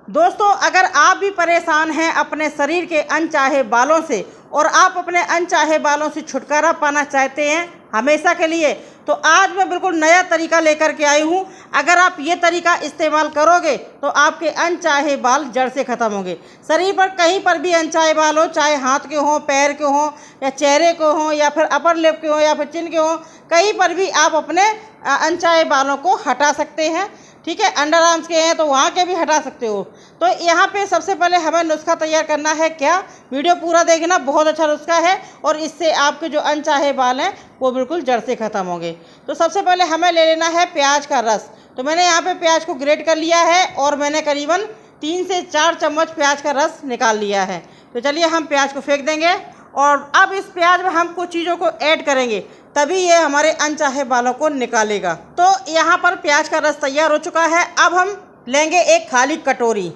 दोस्तों, अगर आप भी परेशान हैं अपने शरीर के अनचाहे बालों से और आप अपने अनचाहे बालों से छुटकारा पाना चाहते हैं हमेशा के लिए, तो आज मैं बिल्कुल नया तरीका लेकर के आई हूँ। अगर आप ये तरीका इस्तेमाल करोगे तो आपके अनचाहे बाल जड़ से ख़त्म होंगे। शरीर पर कहीं पर भी अनचाहे बाल हो, चाहे हाथ के हों, पैर के हों, या चेहरे के हों, या फिर अपर लिप के हों, या फिर चिन के हों, कहीं पर भी आप अपने अनचाहे बालों को हटा सकते हैं। ठीक है, अंडर आर्म्स के हैं तो वहाँ के भी हटा सकते हो। तो यहाँ पे सबसे पहले हमें नुस्खा तैयार करना है। क्या, वीडियो पूरा देखना, बहुत अच्छा नुस्खा है और इससे आपके जो अनचाहे बाल हैं वो बिल्कुल जड़ से ख़त्म होंगे। तो सबसे पहले हमें ले लेना है प्याज का रस। तो मैंने यहाँ पे प्याज को ग्रेट कर लिया है और मैंने करीबन 3 से 4 चम्मच प्याज का रस निकाल लिया है। तो चलिए हम प्याज को फेंक देंगे और अब इस प्याज में हम कुछ चीज़ों को ऐड करेंगे, तभी ये हमारे अनचाहे बालों को निकालेगा। तो यहाँ पर प्याज का रस तैयार हो चुका है। अब हम लेंगे एक खाली कटोरी।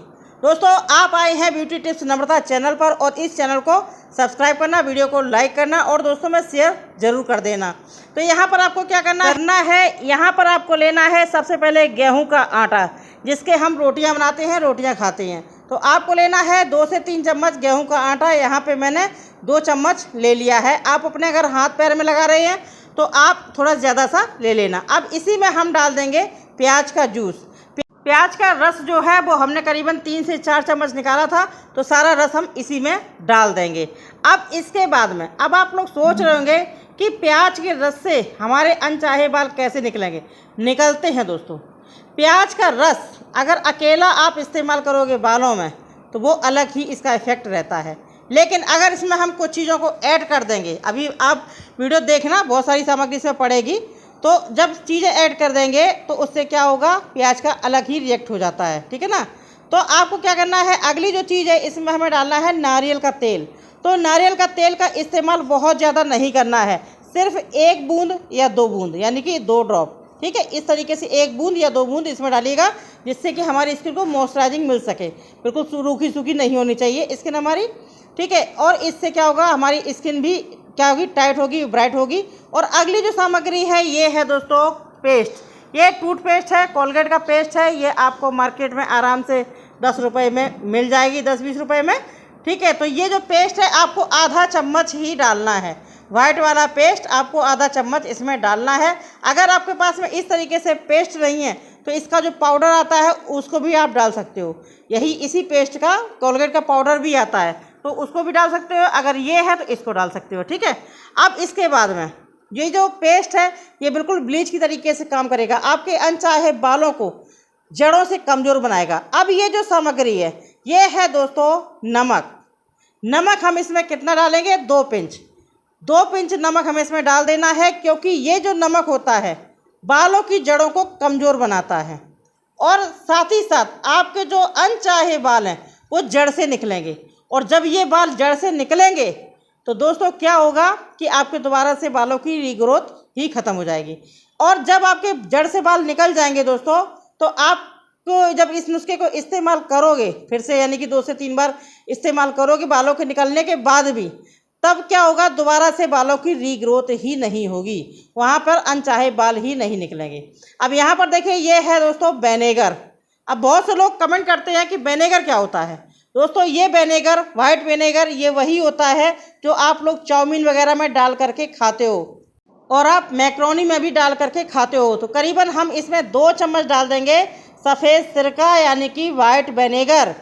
दोस्तों, आप आए हैं ब्यूटी टिप्स नम्रता चैनल पर और इस चैनल को सब्सक्राइब करना, वीडियो को लाइक करना और दोस्तों में शेयर ज़रूर कर देना। तो यहाँ पर आपको क्या करना है, यहाँ पर आपको लेना है सबसे पहले गेहूँ का आटा, जिसके हम रोटियाँ बनाते हैं, रोटियाँ खाते हैं। तो आपको लेना है 2 से 3 चम्मच गेहूं का आटा। यहाँ पे मैंने 2 चम्मच ले लिया है। आप अपने अगर हाथ पैर में लगा रहे हैं तो आप थोड़ा ज़्यादा सा ले लेना। अब इसी में हम डाल देंगे प्याज का जूस। प्याज का रस जो है वो हमने करीबन 3 से 4 चम्मच निकाला था, तो सारा रस हम इसी में डाल देंगे। अब इसके बाद में अब आप लोग सोच रहे होंगे कि प्याज के रस से हमारे अनचाहे बाल कैसे निकलेंगे। निकलते हैं दोस्तों। प्याज का रस अगर अकेला आप इस्तेमाल करोगे बालों में तो वो अलग ही इसका इफ़ेक्ट रहता है, लेकिन अगर इसमें हम कुछ चीज़ों को ऐड कर देंगे, अभी आप वीडियो देखना, बहुत सारी सामग्री इसमें पड़ेगी, तो जब चीज़ें ऐड कर देंगे तो उससे क्या होगा, प्याज का अलग ही रिएक्ट हो जाता है। ठीक है ना। तो आपको क्या करना है, अगली जो चीज़ है इसमें हमें डालना है नारियल का तेल। तो नारियल का तेल का इस्तेमाल बहुत ज़्यादा नहीं करना है, सिर्फ 1 बूंद या 2 बूंद, यानी कि 2 ड्रॉप। ठीक है, इस तरीके से 1 बूंद या 2 बूंद इसमें डालिएगा, जिससे कि हमारी स्किन को मॉइस्चराइजिंग मिल सके। बिल्कुल रूखी सूखी नहीं होनी चाहिए स्किन हमारी। ठीक है, और इससे क्या होगा, हमारी स्किन भी क्या होगी, टाइट होगी, ब्राइट होगी। और अगली जो सामग्री है ये है दोस्तों पेस्ट। ये टूथपेस्ट है, कोलगेट का पेस्ट है। ये आपको मार्केट में आराम से 10 रुपये में मिल जाएगी, 10-20 रुपये में। ठीक है, तो ये जो पेस्ट है आपको आधा चम्मच ही डालना है। वाइट वाला पेस्ट आपको आधा चम्मच इसमें डालना है। अगर आपके पास में इस तरीके से पेस्ट नहीं है तो इसका जो पाउडर आता है उसको भी आप डाल सकते हो। यही इसी पेस्ट का कोलगेट का पाउडर भी आता है, तो उसको भी डाल सकते हो। अगर ये है तो इसको डाल सकते हो। ठीक है, अब इसके बाद में ये जो पेस्ट है ये बिल्कुल ब्लीच की तरीके से काम करेगा, आपके अनचाहे बालों को जड़ों से कमज़ोर बनाएगा। अब ये जो सामग्री है ये है दोस्तों नमक। नमक हम इसमें कितना डालेंगे, 2 पिंच। 2 पिंच नमक हमें इसमें डाल देना है, क्योंकि ये जो नमक होता है बालों की जड़ों को कमज़ोर बनाता है और साथ ही साथ आपके जो अनचाहे बाल हैं वो जड़ से निकलेंगे। और जब ये बाल जड़ से निकलेंगे तो दोस्तों क्या होगा कि आपके दोबारा से बालों की रीग्रोथ ही ख़त्म हो जाएगी। और जब आपके जड़ से बाल निकल जाएंगे दोस्तों, तो आपको जब इस नुस्खे को इस्तेमाल करोगे फिर से, यानी कि 2 से 3 बार इस्तेमाल करोगे बालों के निकलने के बाद भी, तब क्या होगा, दोबारा से बालों की रीग्रोथ ही नहीं होगी, वहाँ पर अनचाहे बाल ही नहीं निकलेंगे। अब यहाँ पर देखिए ये है दोस्तों विनेगर। अब बहुत से लोग कमेंट करते हैं कि विनेगर क्या होता है। दोस्तों ये विनेगर, वाइट विनेगर, ये वही होता है जो आप लोग चाउमीन वगैरह में डाल करके खाते हो और आप मैक्रोनी में भी डाल करके खाते हो। तो करीबन हम इसमें 2 चम्मच डाल देंगे सफ़ेद सिरका, यानी कि वाइट विनेगर।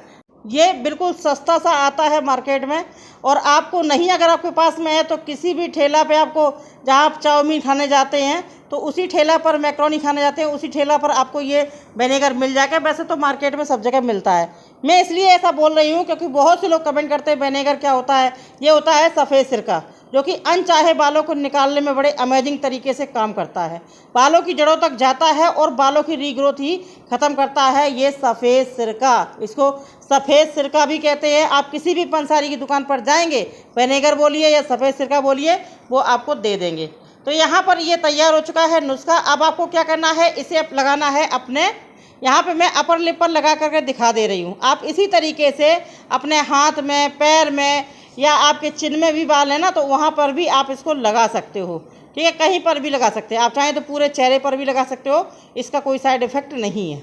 ये बिल्कुल सस्ता सा आता है मार्केट में, और आपको नहीं, अगर आपके पास में है तो किसी भी ठेला पे, आपको जहाँ आप चाउमीन खाने जाते हैं तो उसी ठेला पर, मैक्रोनी खाने जाते हैं उसी ठेला पर आपको ये विनेगर मिल जाएगा। वैसे तो मार्केट में सब जगह मिलता है। मैं इसलिए ऐसा बोल रही हूँ क्योंकि बहुत से लोग कमेंट करते हैं विनेगर क्या होता है। ये होता है सफ़ेद सिरका, जो कि अनचाहे बालों को निकालने में बड़े अमेजिंग तरीके से काम करता है, बालों की जड़ों तक जाता है और बालों की रीग्रोथ ही ख़त्म करता है ये सफ़ेद सिरका। इसको सफ़ेद सिरका भी कहते हैं। आप किसी भी पंसारी की दुकान पर जाएंगे, विनेगर बोलिए या सफ़ेद सिरका बोलिए, वो आपको दे देंगे। तो यहाँ पर ये तैयार हो चुका है नुस्खा। अब आपको क्या करना है, इसे लगाना है अपने, यहाँ पे मैं अपर लिप पर लगा करके दिखा दे रही हूँ। आप इसी तरीके से अपने हाथ में, पैर में, या आपके चिन में भी बाल है ना, तो वहाँ पर भी आप इसको लगा सकते हो। ठीक है, कहीं पर भी लगा सकते हैं। आप चाहें तो पूरे चेहरे पर भी लगा सकते हो, इसका कोई साइड इफ़ेक्ट नहीं है।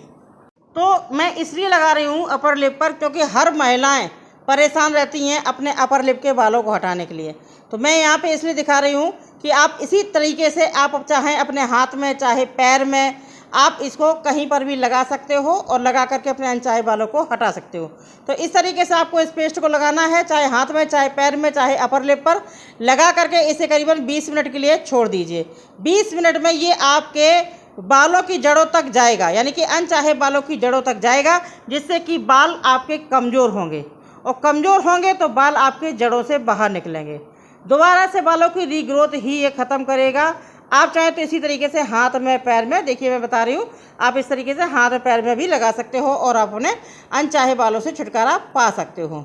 तो मैं इसलिए लगा रही हूँ अपर लिप पर क्योंकि हर महिलाएं परेशान रहती हैं अपने अपर लिप के बालों को हटाने के लिए। तो मैं यहाँ पे इसलिए दिखा रही हूँ कि आप इसी तरीके से आप चाहें अपने हाथ में चाहे पैर में आप इसको कहीं पर भी लगा सकते हो और लगा करके अपने अनचाहे बालों को हटा सकते हो। तो इस तरीके से आपको इस पेस्ट को लगाना है, चाहे हाथ में चाहे पैर में चाहे अपर लिप पर लगा करके इसे करीबन 20 मिनट के लिए छोड़ दीजिए। 20 मिनट में ये आपके बालों की जड़ों तक जाएगा, यानी कि अनचाहे बालों की जड़ों तक जाएगा, जिससे कि बाल आपके कमज़ोर होंगे और कमज़ोर होंगे तो बाल आपके जड़ों से बाहर निकलेंगे। दोबारा से बालों की रीग्रोथ ही ये ख़त्म करेगा। आप चाहें तो इसी तरीके से हाथ में पैर में, देखिए मैं बता रही हूँ, आप इस तरीके से हाथ में पैर में भी लगा सकते हो और अपने अनचाहे बालों से छुटकारा पा सकते हो।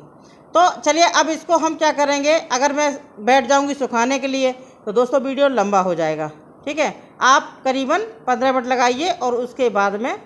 तो चलिए अब इसको हम क्या करेंगे, अगर मैं बैठ जाऊँगी सुखाने के लिए तो दोस्तों वीडियो लंबा हो जाएगा। ठीक है, आप करीबन 15 मिनट लगाइए और उसके बाद में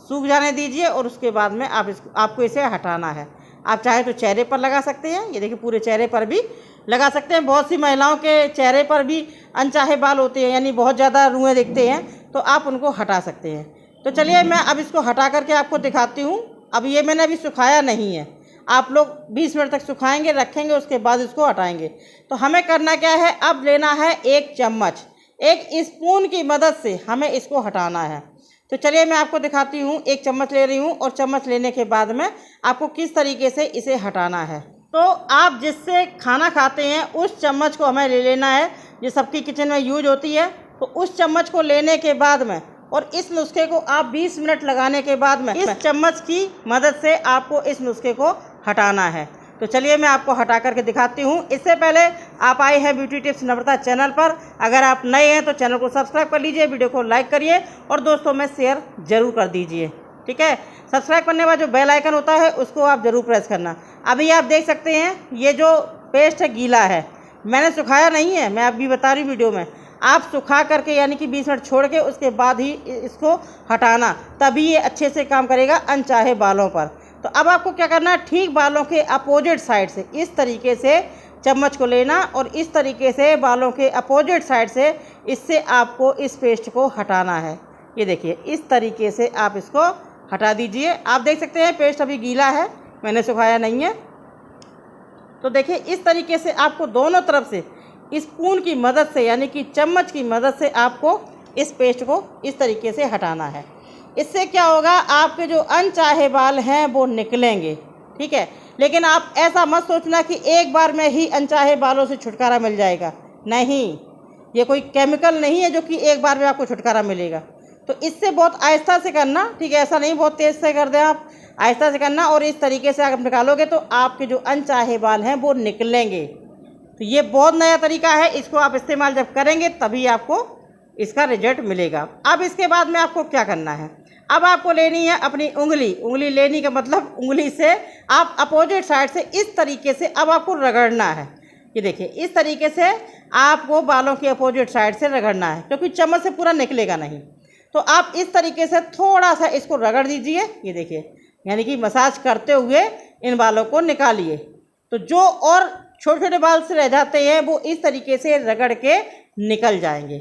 सूख जाने दीजिए और उसके बाद में आपको इसे हटाना है। आप चाहे तो चेहरे पर लगा सकते हैं, ये देखिए पूरे चेहरे पर भी लगा सकते हैं। बहुत सी महिलाओं के चेहरे पर भी अनचाहे बाल होते हैं, यानी बहुत ज़्यादा रुएँ दिखते हैं, तो आप उनको हटा सकते हैं। तो चलिए मैं अब इसको हटा करके आपको दिखाती हूँ। अब ये मैंने अभी सुखाया नहीं है, आप लोग 20 मिनट तक सुखाएंगे, रखेंगे, उसके बाद इसको हटाएंगे। तो हमें करना क्या है, अब लेना है एक चम्मच, एक स्पून की मदद से हमें इसको हटाना है। तो चलिए मैं आपको दिखाती हूँ, एक चम्मच ले रही हूँ और चम्मच लेने के बाद में आपको किस तरीके से इसे हटाना है। तो आप जिससे खाना खाते हैं उस चम्मच को हमें ले लेना है, जो सबकी किचन में यूज होती है। तो उस चम्मच को लेने के बाद में और इस नुस्खे को आप 20 मिनट लगाने के बाद में इस चम्मच की मदद से आपको इस नुस्खे को हटाना है। तो चलिए मैं आपको हटा करके दिखाती हूँ। इससे पहले आप आए हैं ब्यूटी टिप्स नम्रता चैनल पर, अगर आप नए हैं तो चैनल को सब्सक्राइब कर लीजिए, वीडियो को लाइक करिए और दोस्तों में शेयर ज़रूर कर दीजिए। ठीक है, सब्सक्राइब करने का जो बेल आइकन होता है उसको आप ज़रूर प्रेस करना। अभी आप देख सकते हैं ये जो पेस्ट है गीला है, मैंने सुखाया नहीं है, मैं अभी बता रही हूँ वीडियो में। आप सुखा करके यानी कि 20 मिनट छोड़ के उसके बाद ही इसको हटाना, तभी ये अच्छे से काम करेगा अनचाहे बालों पर। तो अब आपको क्या करना है, ठीक बालों के अपोजिट साइड से इस तरीके से चम्मच को लेना और इस तरीके से बालों के अपोजिट साइड से इससे आपको इस पेस्ट को हटाना है। ये देखिए इस तरीके से आप इसको हटा दीजिए। आप देख सकते हैं पेस्ट अभी गीला है, मैंने सुखाया नहीं है। तो देखिए इस तरीके से आपको दोनों तरफ से स्पून की मदद से यानी कि चम्मच की मदद से आपको इस पेस्ट को इस तरीके से हटाना है। इससे क्या होगा, आपके जो अनचाहे बाल हैं वो निकलेंगे। ठीक है, लेकिन आप ऐसा मत सोचना कि एक बार में ही अनचाहे बालों से छुटकारा मिल जाएगा, नहीं, ये कोई केमिकल नहीं है जो कि एक बार में आपको छुटकारा मिलेगा। तो इससे बहुत आहिस्ता से करना, ठीक है, ऐसा नहीं बहुत तेज़ से कर दें, आप आहिस्ता से करना और इस तरीके से आप निकालोगे तो आपके जो अनचाहे बाल हैं वो निकलेंगे। तो ये बहुत नया तरीका है, इसको आप इस्तेमाल जब करेंगे तभी आपको इसका रिजल्ट मिलेगा। अब इसके बाद में आपको क्या करना है, अब आपको लेनी है अपनी उंगली लेने का मतलब उंगली से आप अपोजिट साइड से इस तरीके से अब आपको रगड़ना है। ये देखिए इस तरीके से आपको बालों के अपोजिट साइड से रगड़ना है, क्योंकि चम्मच से पूरा निकलेगा नहीं। तो आप इस तरीके से थोड़ा सा इसको रगड़ दीजिए, ये देखिए, यानी कि मसाज करते हुए इन बालों को निकालिए। तो जो और छोटे छोटे बाल से रह जाते हैं वो इस तरीके से रगड़ के निकल जाएंगे।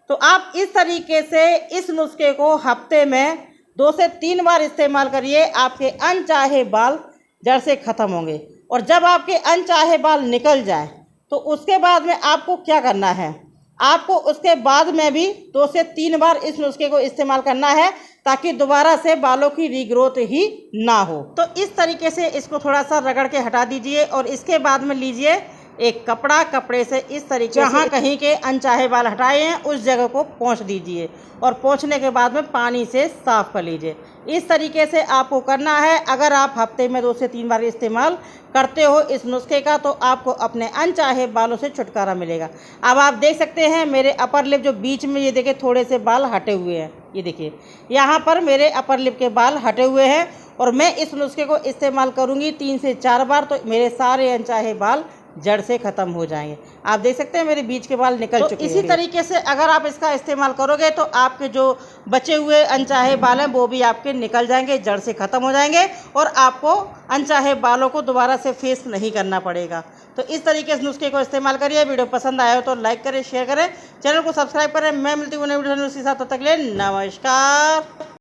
तो आप इस तरीके से इस नुस्खे को हफ्ते में 2 से 3 बार इस्तेमाल करिए, आपके अनचाहे बाल जड़ से ख़त्म होंगे। और जब आपके अनचाहे बाल निकल जाएं तो उसके बाद में आपको क्या करना है, आपको उसके बाद में भी 2 से 3 बार इस नुस्खे को इस्तेमाल करना है, ताकि दोबारा से बालों की रीग्रोथ ही ना हो। तो इस तरीके से इसको थोड़ा सा रगड़ के हटा दीजिए और इसके बाद में लीजिए एक कपड़े से इस तरीके से जहाँ कहीं के अनचाहे बाल हटाए हैं उस जगह को पोंछ दीजिए और पोंछने के बाद में पानी से साफ़ कर लीजिए। इस तरीके से आपको करना है। अगर आप हफ्ते में 2 से 3 बार इस्तेमाल करते हो इस नुस्खे का तो आपको अपने अनचाहे बालों से छुटकारा मिलेगा। अब आप देख सकते हैं मेरे अपर लिप जो बीच में ये देखिए थोड़े से बाल हटे हुए हैं, ये देखिए यहाँ पर मेरे अपर लिप के बाल हटे हुए हैं और मैं इस नुस्खे को इस्तेमाल करूँगी 3 से 4 बार तो मेरे सारे अनचाहे बाल जड़ से ख़त्म हो जाएंगे। आप देख सकते हैं मेरे बीच के बाल निकल चुके हैं। इसी तरीके से अगर आप इसका इस्तेमाल करोगे तो आपके जो बचे हुए अनचाहे बाल हैं वो भी आपके निकल जाएंगे, जड़ से ख़त्म हो जाएंगे और आपको अनचाहे बालों को दोबारा से फेस नहीं करना पड़ेगा। तो इस तरीके से नुस्खे को इस्तेमाल करिए। वीडियो पसंद आया हो तो लाइक करें, शेयर करें, चैनल को सब्सक्राइब करें। मैं मिलती हूँ नई वीडियो उसी साथ, तब तक के लिए नमस्कार।